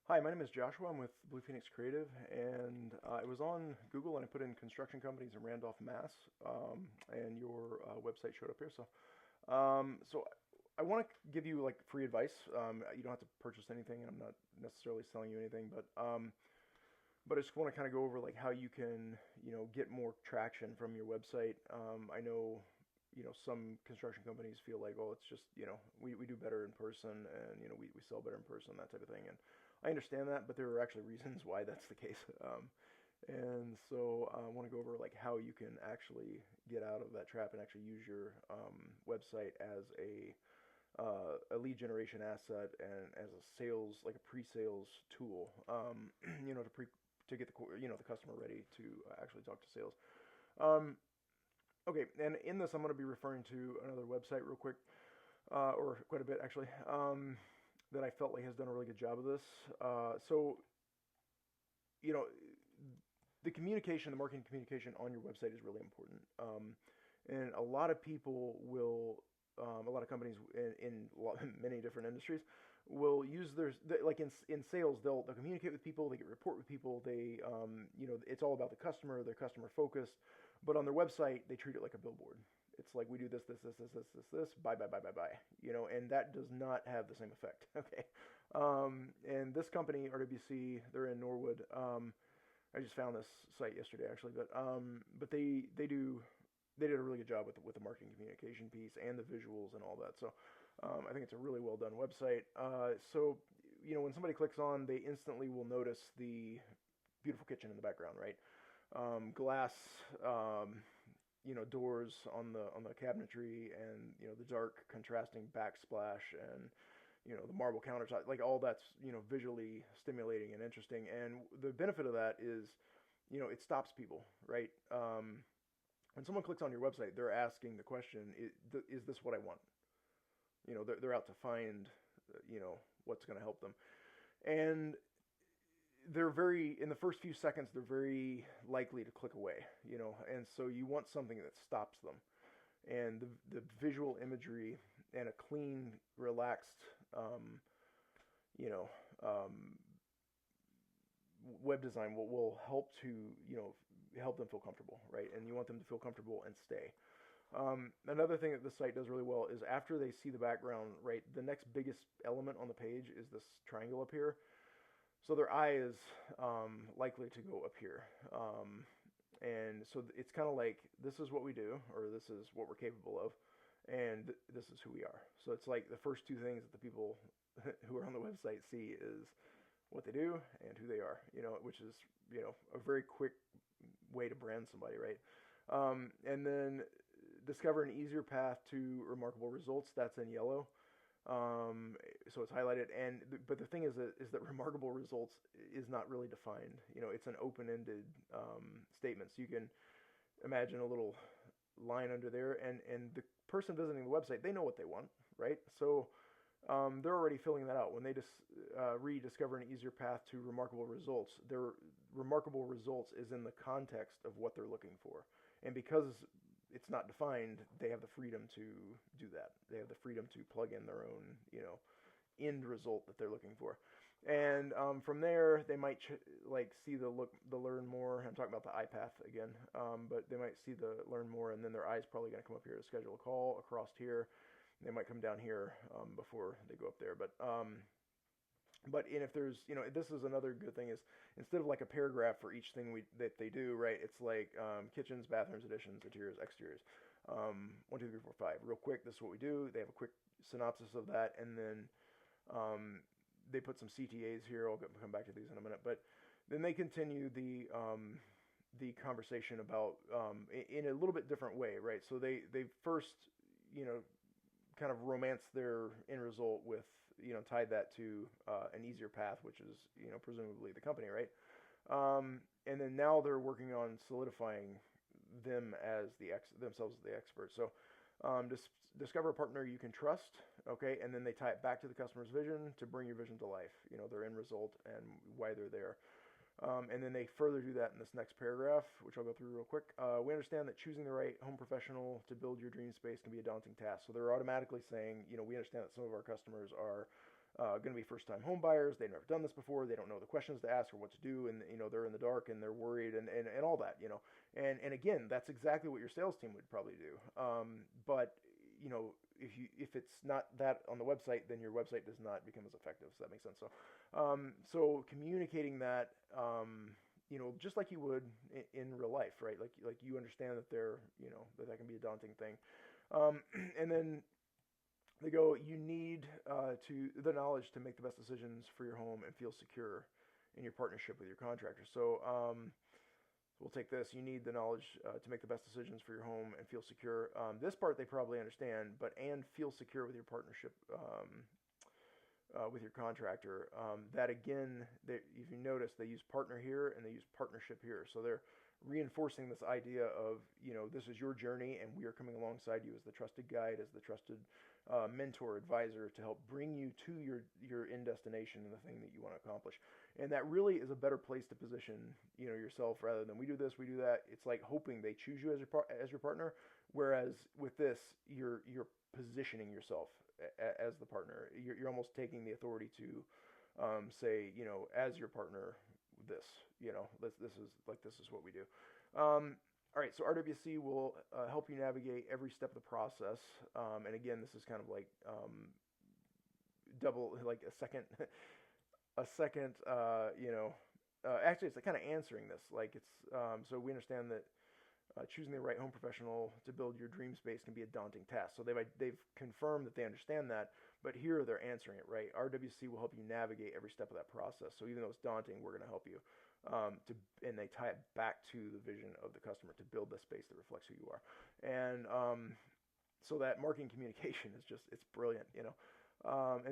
Hi, my name is Joshua. I'm with Blue Phoenix Creative, and I was on Google and I put in construction companies in Randolph, Mass, and your website showed up here. So I want to give you like free advice. You don't have to purchase anything. I'm not necessarily selling you anything, but I just want to kind of go over like how you can get more traction from your website. I know some construction companies feel like, oh, it's just we do better in person, and we sell better in person, that type of thing. And I understand that, but there are actually reasons why that's the case. And so I want to go over like how you can actually get out of that trap and actually use your website as a lead generation asset and as a sales, like a pre-sales tool, to get the customer ready to actually talk to sales. Um, okay, and in this, I'm going to be referring to another website real quick, or quite a bit actually, that I felt like has done a really good job of this. So you know, the communication, the marketing communication on your website is really important. And a lot of people will, a lot of companies in many different industries will use like in sales, they'll communicate with people, they get report with people, it's all about the customer, they're customer focused. But on their website, they treat it like a billboard. It's like we do this, bye, bye, bye, bye, bye. And that does not have the same effect. Okay. And this company, RWC, they're in Norwood. I just found this site yesterday actually, but they did a really good job with the marketing communication piece and the visuals and all that. So I think it's a really well done website. So when somebody clicks on, they instantly will notice the beautiful kitchen in the background, right? Glass, doors on the cabinetry, and the dark contrasting backsplash, and the marble countertop, like all that's visually stimulating and interesting. And the benefit of that is, it stops people, right? When someone clicks on your website, they're asking the question: Is this what I want? They're out to find, what's going to help them, and they're very in the first few seconds they're very likely to click away, and so you want something that stops them. And the visual imagery and a clean, relaxed, you know, um, web design will help to help them feel comfortable, right? And you want them to feel comfortable and stay. Another thing that the site does really well is after they see the background, right, the next biggest element on the page is this triangle up here. So their eye is likely to go up here. And so it's kind of like, this is what we do, or this is what we're capable of, and this is who we are. So it's like the first two things that the people who are on the website see is what they do and who they are, which is, a very quick way to brand somebody, right? And then discover an easier path to remarkable results. That's in yellow. So it's highlighted, but the thing is that remarkable results is not really defined. It's an open-ended statement. So you can imagine a little line under there, and the person visiting the website, they know what they want, right? So they're already filling that out when they just rediscover an easier path to remarkable results. Their remarkable results is in the context of what they're looking for, and because it's not defined, they have the freedom to do that. They have the freedom to plug in their own, end result that they're looking for. And from there, they might like see the learn more. I'm talking about the iPath again, but they might see the learn more, and then their eye's probably going to come up here to schedule a call across here. They might come down here before they go up there, but if there's, this is another good thing is instead of like a paragraph for each thing that they do, right? It's like kitchens, bathrooms, additions, interiors, exteriors. 1, 2, 3, 4, 5. Real quick, this is what we do. They have a quick synopsis of that, and then they put some CTAs here. I'll come back to these in a minute, but then they continue the conversation about in a little bit different way, right? So they first, kind of romance their end result with, tied that to an easier path, which is, presumably the company, right? And then now they're working on solidifying them as themselves as the experts. So discover a partner you can trust, okay, and then they tie it back to the customer's vision to bring your vision to life, their end result and why they're there. And then they further do that in this next paragraph, which I'll go through real quick. We understand that choosing the right home professional to build your dream space can be a daunting task. So they're automatically saying, we understand that some of our customers are going to be first-time home buyers. They've never done this before. They don't know the questions to ask or what to do, and they're in the dark and they're worried and all that. And again, that's exactly what your sales team would probably do. But if it's not that on the website, then your website does not become as effective. So that makes sense. So communicating that, just like you would in real life, right? Like you understand that that can be a daunting thing. And then they go, you need the knowledge to make the best decisions for your home and feel secure in your partnership with your contractor. So we'll take this. You need the knowledge to make the best decisions for your home and feel secure. This part they probably understand, and feel secure with your partnership with your contractor. That again, if you notice, they use partner here and they use partnership here. So they're reinforcing this idea of, this is your journey and we are coming alongside you as the trusted guide, as the trusted mentor, advisor to help bring you to your end destination and the thing that you want to accomplish. And that really is a better place to position, yourself rather than we do this, we do that. It's like hoping they choose you as your partner. Whereas with this, you're positioning yourself as the partner. You're almost taking the authority to say, as your partner, this is what we do. All right, so RWC will help you navigate every step of the process. And again, this is kind of like double, like a second, actually it's kind of answering this. Like it's, so we understand that choosing the right home professional to build your dream space can be a daunting task. So they've confirmed that they understand that, but here they're answering it, right? RWC will help you navigate every step of that process. So even though it's daunting, we're going to help you. And they tie it back to the vision of the customer to build the space that reflects who you are. And so that marketing communication is it's brilliant, and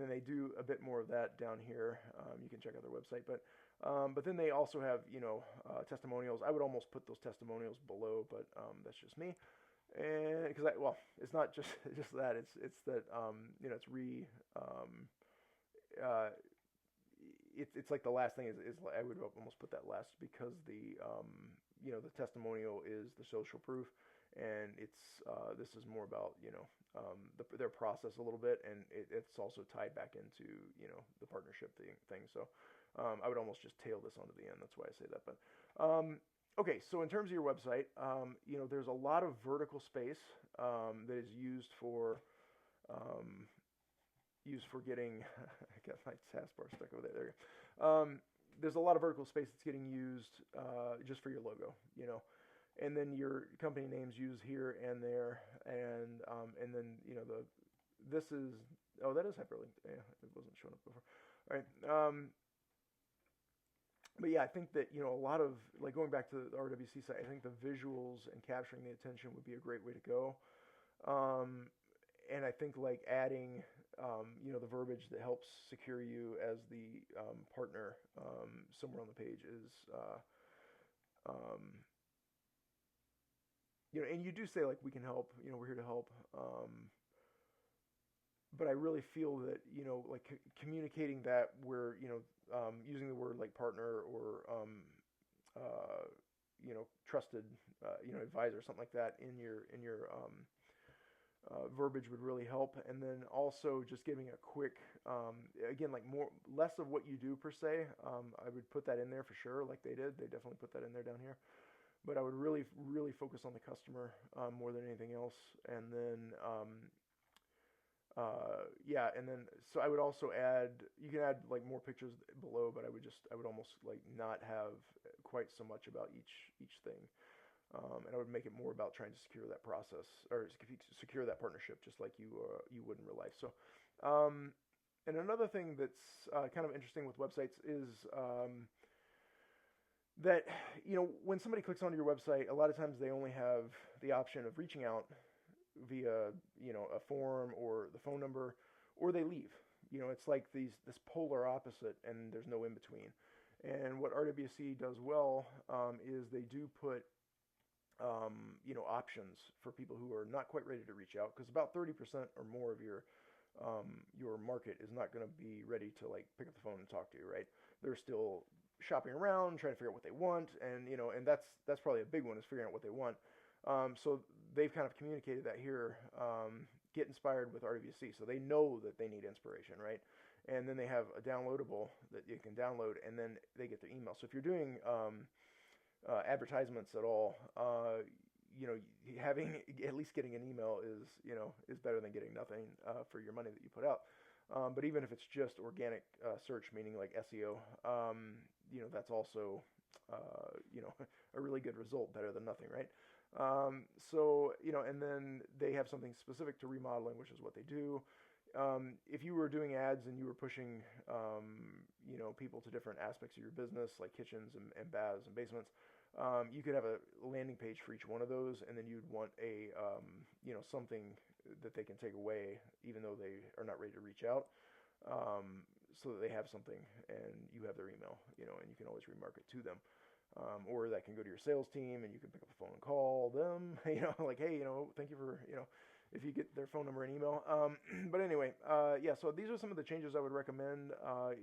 then they do a bit more of that down here. You can check out their website, but then they also have, testimonials. I would almost put those testimonials below, but that's just me. And because it's not just that, it's that, it's like the last thing is I would almost put that last because the testimonial is the social proof, and this is more about their process a little bit, and it's also tied back into the partnership thing. So I would almost just tail this onto the end. That's why I say that. But okay, so in terms of your website, there's a lot of vertical space that is used for getting. I got my taskbar stuck over there. There you go. There's a lot of vertical space that's getting used just for your logo, and then your company names used here and there, and then this is that is hyperlinked. Yeah, it wasn't showing up before. All right. But yeah, I think that a lot of like going back to the RWC site, I think the visuals and capturing the attention would be a great way to go. And I think like adding the verbiage that helps secure you as the partner somewhere on the page is and you do say like we can help, we're here to help. But I really feel that like communicating that where using the word like partner or trusted advisor, something like that in your verbiage would really help. And then also just giving a quick again, like less of what you do per se. I would put that in there for sure, like they did. They definitely put that in there down here. But I would really focus on the customer more than anything else. And then and then so I would also add, you can add like more pictures below, but I would almost like not have quite so much about each thing. And I would make it more about trying to secure that process or secure that partnership, just like you would in real life. So, and another thing that's kind of interesting with websites is that when somebody clicks onto your website, a lot of times they only have the option of reaching out via a form or the phone number, or they leave. It's like this polar opposite, and there's no in between. And what RWC does well is they do put options for people who are not quite ready to reach out, because about 30% or more of your market is not going to be ready to like pick up the phone and talk to you, right? They're still shopping around, trying to figure out what they want, and and that's probably a big one, is figuring out what they want. So they've kind of communicated that here. Get inspired with RWC, so they know that they need inspiration, right? and then they have a downloadable that you can download, and then they get their email. So if you're doing advertisements at all, having at least getting an email is better than getting nothing for your money that you put out. But even if it's just organic search, meaning like SEO, that's also a really good result, better than nothing, right? And then they have something specific to remodeling, which is what they do. If you were doing ads and you were pushing, people to different aspects of your business, like kitchens and baths and basements, you could have a landing page for each one of those, and then you'd want something that they can take away, even though they are not ready to reach out, so that they have something and you have their email, and you can always remarket to them. Or that can go to your sales team, and you can pick up the phone and call them, like, hey, thank you for, if you get their phone number and email. But anyway, yeah, so these are some of the changes I would recommend. I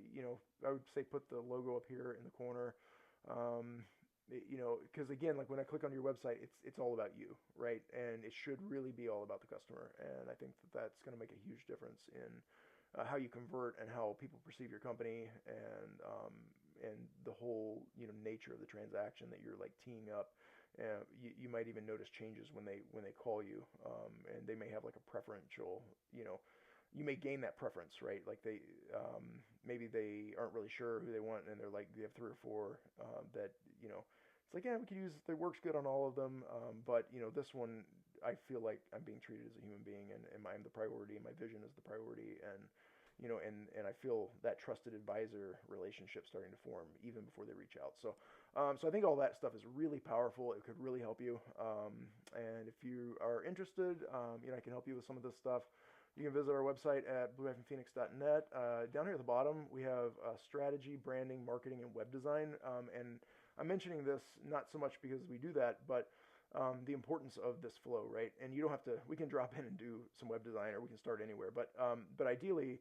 would say put the logo up here in the corner. Because again, like when I click on your website, it's all about you, right? And it should really be all about the customer. And I think that's going to make a huge difference in how you convert and how people perceive your company, and the whole nature of the transaction that you're like teeing up. You might even notice changes when they call you, and they may have like a preferential, you may gain that preference, right? Like maybe they aren't really sure who they want, and they're like, they have three or four that it's like, yeah, we could use, it works good on all of them, but this one, I feel like I'm being treated as a human being, and I'm the priority, and my vision is the priority, and and I feel that trusted advisor relationship starting to form even before they reach out. So I think all that stuff is really powerful. It could really help you. And if you are interested, I can help you with some of this stuff. You can visit our website at blue-phoenix.net. Down here at the bottom, we have strategy, branding, marketing, and web design. And I'm mentioning this not so much because we do that, but the importance of this flow, right? And you don't have to, we can drop in and do some web design, or we can start anywhere. But ideally,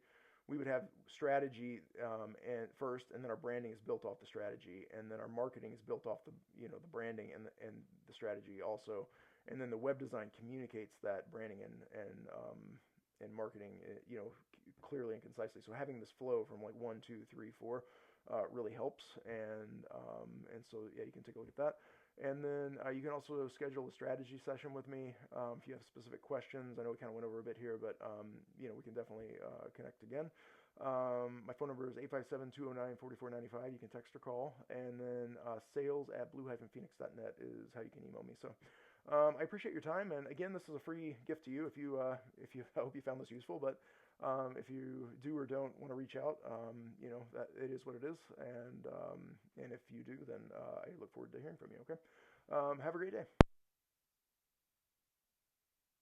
we would have strategy and first, and then our branding is built off the strategy, and then our marketing is built off the the branding and the strategy also, and then the web design communicates that branding and marketing clearly and concisely. So having this flow from like 1, 2, 3, 4 really helps, and so yeah, you can take a look at that. And then you can also schedule a strategy session with me if you have specific questions. I know we kind of went over a bit here, but we can definitely connect again. My phone number is 857-209-4495. You can text or call. And then sales@blue-phoenix.net is how you can email me. So I appreciate your time. And again, this is a free gift to you if you I hope you found this useful. But if you do or don't want to reach out, that it is what it is. And if you do, then I look forward to hearing from you. Okay. Have a great day.